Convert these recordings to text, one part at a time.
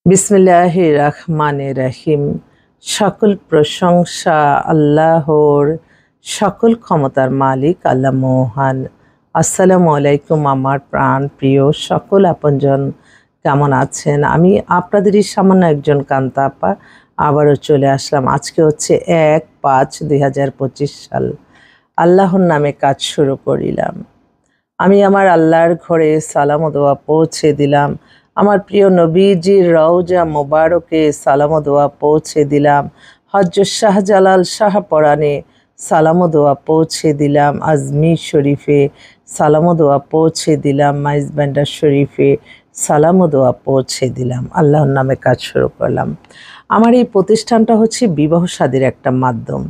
বিসমিল্লাহির রহমানির রহিম। সকল প্রশংসা আল্লাহর, সকল ক্ষমতার মালিক আল্লাহ মহান। আসসালামু আলাইকুম আমার প্রাণ প্রিয় সকল আপনজন, কেমন আছেন? আমি আপনাদেরই সামান্য একজন কান্তা আপা আবারও চলে আসলাম। আজকে হচ্ছে 1/5/2025 সাল। আল্লাহর নামে কাজ শুরু করিলাম। আমি আমার আল্লাহর ঘরে সালাম ও দোয়া পৌঁছে দিলাম। আমার প্রিয় নবীজির রওজা মোবারকে সালাম ও দোয়া পৌঁছে দিলাম। হযরত শাহজালাল শাহপরানে সালাম ও দোয়া পৌঁছে দিলাম। আজমির শরীফে সালাম ও দোয়া পৌঁছে দিলাম। মাইজ ভান্ডার শরীফে সালাম ও দোয়া পৌঁছে দিলাম। আল্লাহর নামে কাজ শুরু করলাম। আমার এই প্রতিষ্ঠানটা হচ্ছে বিবাহ শাদীর একটা মাধ্যম।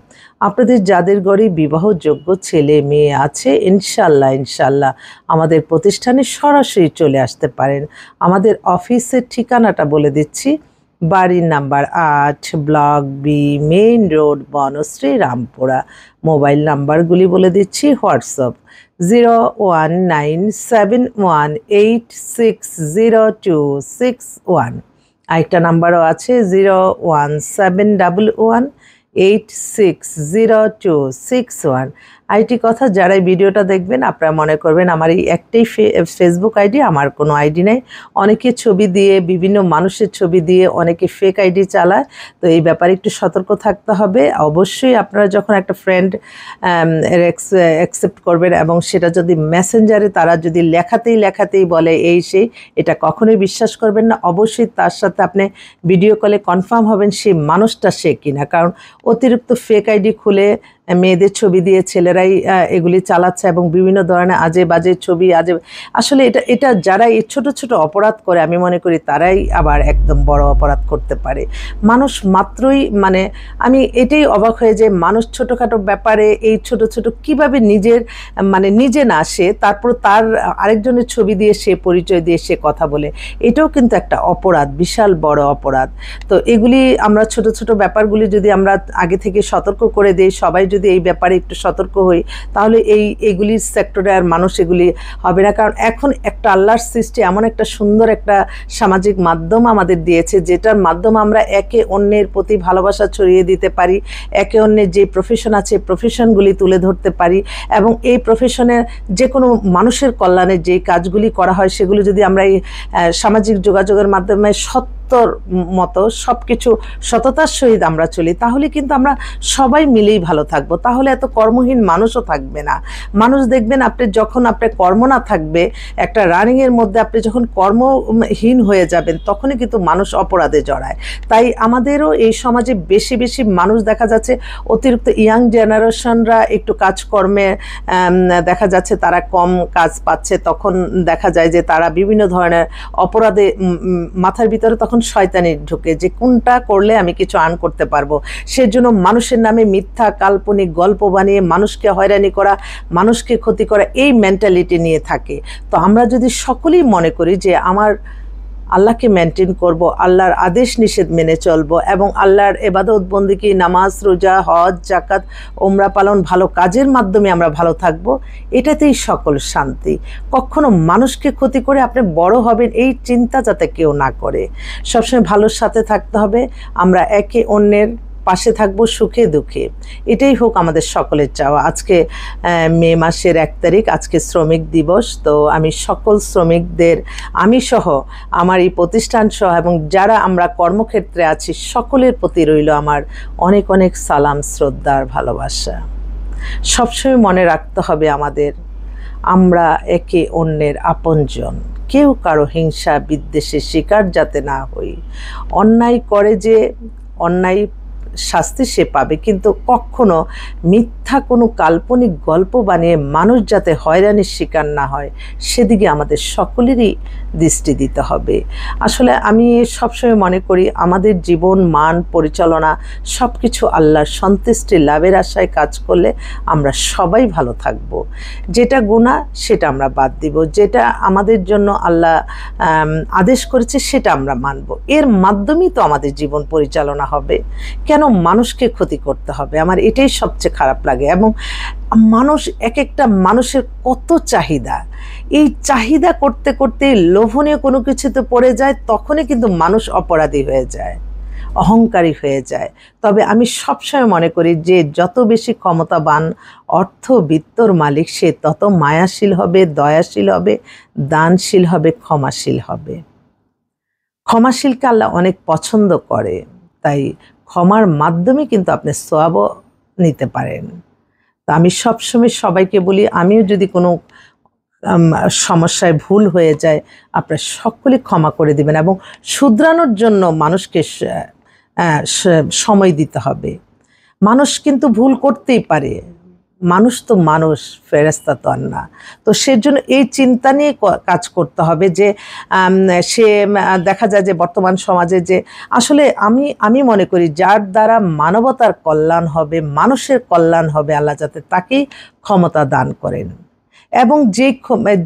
আপনাদের যাদের ঘরে বিবাহযোগ্য ছেলে মেয়ে আছে, ইনশাল্লাহ আমাদের প্রতিষ্ঠানে সরাসরি চলে আসতে পারেন। আমাদের অফিসের ঠিকানাটা বলে দিচ্ছি। বাড়ির number 8, block B, main road, Banasree, Rampura. Mobile নাম্বারগুলি বলে দিচ্ছি। হোয়াটসঅ্যাপ 01971860261। আরেকটা নাম্বারও আছে 01711860261। আইটি কথা, যারা এই ভিডিওটা দেখবেন আপনারা মনে করবেন আমার এই একটাই ফেসবুক আইডি, আমার কোনো আইডি নেই। অনেকে ছবি দিয়ে, বিভিন্ন মানুষের ছবি দিয়ে অনেকে ফেক আইডি চালায়। তো এই ব্যাপারে একটু সতর্ক থাকতে হবে। অবশ্যই আপনারা যখন একটা ফ্রেন্ড অ্যাকসেপ্ট করবেন এবং সেটা যদি মেসেঞ্জারে তারা যদি লেখাতেই বলে এই সেই, এটা কখনোই বিশ্বাস করবেন না। অবশ্যই তার সাথে আপনি ভিডিও কলে কনফার্ম হবেন সেই মানুষটা সে কিনা, কারণ অতিরিক্ত ফেক আইডি খুলে মেয়েদের ছবি দিয়ে ছেলেরাই এগুলি চালাচ্ছে এবং বিভিন্ন ধরনের আজে বাজে ছবি আসলে এটা যারা এই ছোট ছোট অপরাধ করে, আমি মনে করি তারাই আবার একদম বড় অপরাধ করতে পারে। মানুষ মাত্রই আমি এটাই অবাক হয়ে যে মানুষ ছোটোখাটো ব্যাপারে এই ছোট ছোট কিভাবে নিজে না সে, তারপর তার আরেকজনের ছবি দিয়ে সে পরিচয় দিয়ে সে কথা বলে। এটাও কিন্তু একটা অপরাধ, বিশাল বড় অপরাধ। তো এগুলি আমরা ছোট ছোট ব্যাপারগুলি যদি আমরা আগে থেকে সতর্ক করে দিই, সবাই যদি এই ব্যাপারে একটু সতর্ক হই, তাহলে এইগুলির সেক্টরে আর মানুষ এগুলি হবে না। কারণ এখন একটা আল্লাহর সৃষ্টি এমন একটা সুন্দর একটা সামাজিক মাধ্যম আমাদের দিয়েছে, যেটার মাধ্যমে আমরা একে অন্যের প্রতি ভালোবাসা ছড়িয়ে দিতে পারি, একে অন্যের যে প্রফেশন আছে প্রফেশনগুলি তুলে ধরতে পারি, এবং এই প্রফেশনের যে কোনো মানুষের কল্যাণে যে কাজগুলি করা হয় সেগুলি যদি আমরা এই সামাজিক যোগাযোগের মাধ্যমে মতো সব কিছু সততার সহিত আমরা চলি, তাহলে কিন্তু আমরা সবাই মিলেই ভালো থাকবো। তাহলে এত কর্মহীন মানুষও থাকবে না। মানুষ দেখবেন আপনি যখন আপনার কর্ম না থাকবে, একটা রানিংয়ের মধ্যে আপনি যখন কর্মহীন হয়ে যাবেন, তখনই কিন্তু মানুষ অপরাধে জড়ায়। তাই আমাদেরও এই সমাজে বেশি বেশি মানুষ দেখা যাচ্ছে অতিরিক্ত ইয়াং জেনারেশনরা একটু কাজকর্মে দেখা যাচ্ছে তারা কম কাজ পাচ্ছে, তখন দেখা যায় যে তারা বিভিন্ন ধরনের অপরাধে মাথার ভিতরে তখন শয়তানি ঢুকে যে কোনটা করলে আমি কিছু আর্ন করতে পারবো। সেজন্য মানুষের নামে মিথ্যা কাল্পনিক গল্প বানিয়ে মানুষকে হয়রানি করা, মানুষকে ক্ষতি করা, এই মেন্টালিটি নিয়ে থাকে। তো আমরা যদি সকলেই মনে করি যে আমার আল্লাহকে মেনটেন করব, আল্লাহর আদেশ নিষেধ মেনে চলবো এবং আল্লাহর ইবাদত বন্দেগী, নামাজ, রোজা, হজ, যাকাত, ওমরা পালন, ভালো কাজের মাধ্যমে আমরা ভালো থাকবো, এটাতেই সকল শান্তি। কখনো মানুষকে ক্ষতি করে আপনি বড় হবেন এই চিন্তা যাতে কেউ না করে। সবসময় ভালোর সাথে থাকতে হবে। আমরা একে অন্যের পাশে থাকবো সুখে দুঃখে, এটাই হোক আমাদের সকলের চাওয়া। আজকে মে মাসের 1 তারিখ, আজকে শ্রমিক দিবস। তো আমি সকল শ্রমিকদের, আমি সহ আমার এই প্রতিষ্ঠান সহ এবং যারা আমরা কর্মক্ষেত্রে আছি সকলের প্রতি রইল আমার অনেক অনেক সালাম, শ্রদ্ধার ভালোবাসা। সবসময় মনে রাখতে হবে আমরা একে অন্যের আপনজন। কেউ কারো হিংসা বিদ্বেষের শিকার যাতে না হই। অন্যায় করে যে অন্যায় শাস্তি সে পাবে, কিন্তু কখনো মিথ্যা কোনো কাল্পনিক গল্প বানিয়ে মানুষ যাতে হয়রানির শিকার না হয় সেদিকে আমাদের সকলেরই দৃষ্টি দিতে হবে। আসলে আমি সবসময় মনে করি আমাদের জীবন মান পরিচালনা সব কিছু আল্লাহর সন্তুষ্টি লাভের আশায় কাজ করলে আমরা সবাই ভালো থাকব। যেটা গুনাহ সেটা আমরা বাদ দিব, যেটা আমাদের জন্য আল্লাহ আদেশ করেছে সেটা আমরা মানব। এর মাধ্যমেই তো আমাদের জীবন পরিচালনা হবে। কেন মানুষকে ক্ষতি করতে হবে? আমার এটাই সবচেয়ে খারাপ লাগে। এবং মানুষ, এক একটা মানুষের কত চাহিদা, এই চাহিদা করতে করতে লোভনীয় কোনো কিছুতে পড়ে যায়, তখনই কিন্তু মানুষ অপরাধী হয়ে যায়, অহংকারী হয়ে যায়। তবে আমি সবসময় মনে করি যে যত বেশি ক্ষমতাবান, অর্থবিত্তর মালিক, সে তত মায়াশীল হবে, দয়াশীল হবে, দানশীল হবে, ক্ষমাশীল হবে। ক্ষমাশীলকে আল্লাহ অনেক পছন্দ করে, তাই ক্ষমার মাধ্যমে কিন্তু আপনি সওয়াবও নিতে পারেন। তো আমি সবসময় সবাইকে বলি, আমিও যদি কোনো সমস্যায় ভুল হয়ে যায়, আপনারা সকলে ক্ষমা করে দিবেন এবং শুধরানোর জন্য মানুষকে সময় দিতে হবে। মানুষ কিন্তু ভুল করতেই পারে, মানুষ তো মানুষ, ফেরেশতা তো আর না। তো সেজন্য এই চিন্তা নিয়ে কাজ করতে হবে যে সে দেখা যায় যে বর্তমান সমাজে যে আসলে আমি মনে করি যার দ্বারা মানবতার কল্যাণ হবে, মানুষের কল্যাণ হবে, আল্লাহ যাতে তাকেই ক্ষমতা দান করেন এবং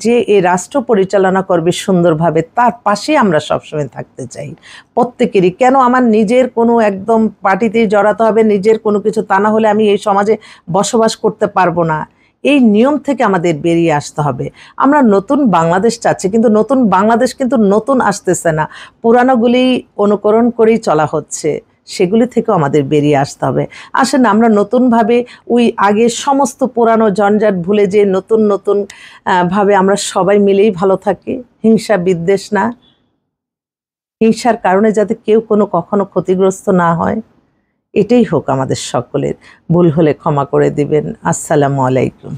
যে এই রাষ্ট্র পরিচালনা করবে সুন্দরভাবে, তার পাশে আমরা সবসময় থাকতে চাই প্রত্যেকেরই। কেন আমার নিজের কোনো একদম পার্টিতেই জড়াতে হবে, নিজের কোনো কিছু, তা না হলে আমি এই সমাজে বসবাস করতে পারবো না। এই নিয়ম থেকে আমাদের বেরিয়ে আসতে হবে। আমরা নতুন বাংলাদেশ চাচ্ছি, কিন্তু নতুন বাংলাদেশ কিন্তু নতুন আসতেছে না, পুরানোগুলি অনুকরণ করেই চলা হচ্ছে। সেগুলি থেকেও আমাদের বেরিয়ে আসতে হবে। আসেন আমরা নতুনভাবে ওই আগে সমস্ত পুরানো জঞ্জাট ভুলে যে নতুন নতুন ভাবে আমরা সবাই মিলেই ভালো থাকি, হিংসা বিদ্বেষ না, হিংসার কারণে যাতে কেউ কখনো ক্ষতিগ্রস্ত না হয়, এটাই হোক আমাদের সকলের। ভুল হলে ক্ষমা করে দিবেন। আসসালামু আলাইকুম।